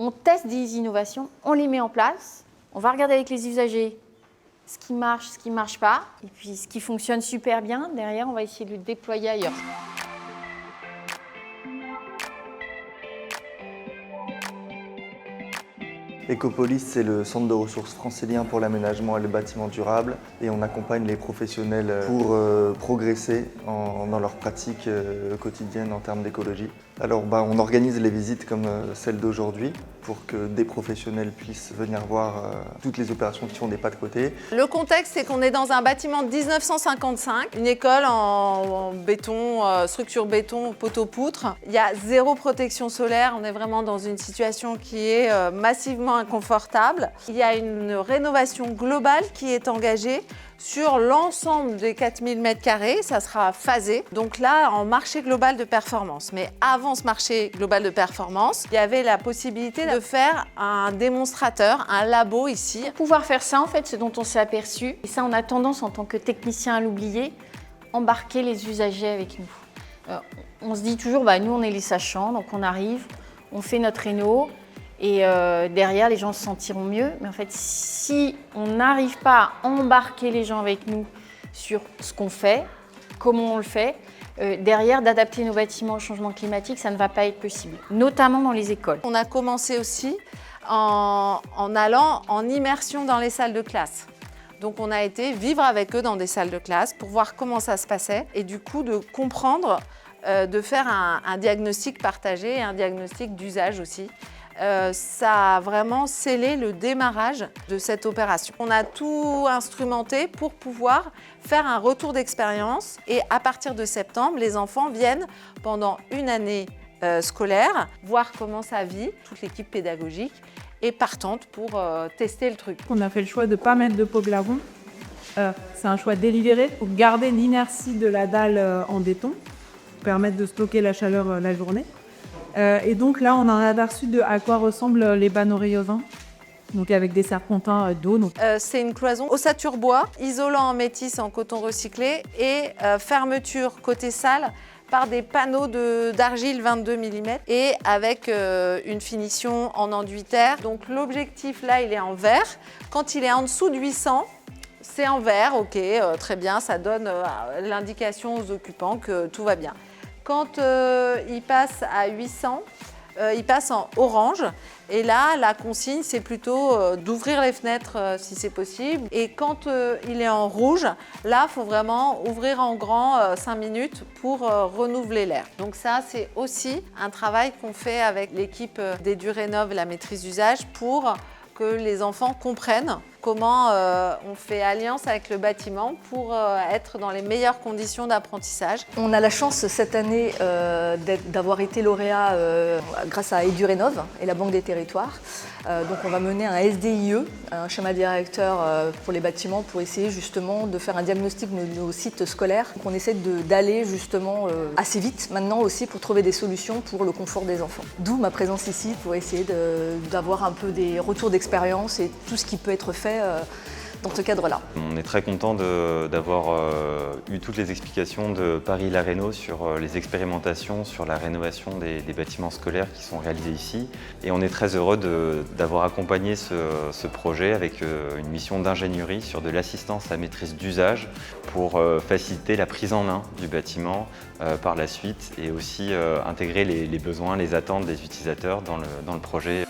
On teste des innovations, on les met en place, on va regarder avec les usagers ce qui marche pas, et puis ce qui fonctionne super bien, derrière, on va essayer de le déployer ailleurs. Ecopolis, c'est le centre de ressources francilien pour l'aménagement et le bâtiment durable et on accompagne les professionnels pour progresser dans leur pratique quotidienne en termes d'écologie. Alors on organise les visites comme celle d'aujourd'hui pour que des professionnels puissent venir voir toutes les opérations qui font des pas de côté. Le contexte, c'est qu'on est dans un bâtiment de 1955, une école en béton, structure béton, poteau-poutre. Il y a zéro protection solaire, on est vraiment dans une situation qui est massivement inconfortable. Il y a une rénovation globale qui est engagée sur l'ensemble des 4000 m², ça sera phasé. Donc là, en marché global de performance. Mais avant ce marché global de performance, il y avait la possibilité de faire un démonstrateur, un labo ici. Pour pouvoir faire ça, en fait, ce dont on s'est aperçu, et ça on a tendance en tant que technicien à l'oublier, embarquer les usagers avec nous. On se dit toujours, nous on est les sachants, donc on arrive, on fait notre réno, et derrière, les gens se sentiront mieux. Mais en fait, si on n'arrive pas à embarquer les gens avec nous sur ce qu'on fait, comment on le fait, derrière, d'adapter nos bâtiments au changement climatique, ça ne va pas être possible, notamment dans les écoles. On a commencé aussi en allant en immersion dans les salles de classe. Donc on a été vivre avec eux dans des salles de classe pour voir comment ça se passait et du coup de comprendre, de faire un diagnostic partagé et un diagnostic d'usage aussi. Ça a vraiment scellé le démarrage de cette opération. On a tout instrumenté pour pouvoir faire un retour d'expérience et à partir de septembre, les enfants viennent pendant une année scolaire voir comment ça vit, toute l'équipe pédagogique est partante pour tester le truc. On a fait le choix de ne pas mettre de poglaron. C'est un choix délibéré pour garder l'inertie de la dalle en béton, pour permettre de stocker la chaleur la journée. Et donc là, on a un aperçu de à quoi ressemblent les panneaux rayonnants, donc avec des serpentins d'eau. C'est une cloison ossature bois, isolant en métis en coton recyclé et fermeture côté salle par des panneaux d'argile 22 mm et avec une finition en enduit terre. Donc l'objectif là, il est en verre. Quand il est en dessous de 800, c'est en vert, ok, très bien, ça donne l'indication aux occupants que tout va bien. Quand il passe à 800, il passe en orange. Et là, la consigne, c'est plutôt d'ouvrir les fenêtres si c'est possible. Et quand il est en rouge, là, il faut vraiment ouvrir en grand 5 minutes pour renouveler l'air. Donc ça, c'est aussi un travail qu'on fait avec l'équipe d'EduRénov, la maîtrise d'usage, pour que les enfants comprennent comment on fait alliance avec le bâtiment pour être dans les meilleures conditions d'apprentissage. On a la chance cette année d'avoir été lauréat grâce à EduRénov et la Banque des Territoires. Donc on va mener un SDIE, un schéma directeur pour les bâtiments, pour essayer justement de faire un diagnostic de nos sites scolaires. Donc on essaie d'aller justement assez vite maintenant aussi pour trouver des solutions pour le confort des enfants. D'où ma présence ici pour essayer d'avoir un peu des retours d'expérience et tout ce qui peut être fait dans ce cadre-là. On est très content d'avoir eu toutes les explications de Paris-La Réno sur les expérimentations sur la rénovation des bâtiments scolaires qui sont réalisés ici. Et on est très heureux d'avoir accompagné ce projet avec une mission d'ingénierie sur de l'assistance à maîtrise d'usage pour faciliter la prise en main du bâtiment par la suite et aussi intégrer les besoins, les attentes des utilisateurs dans le projet.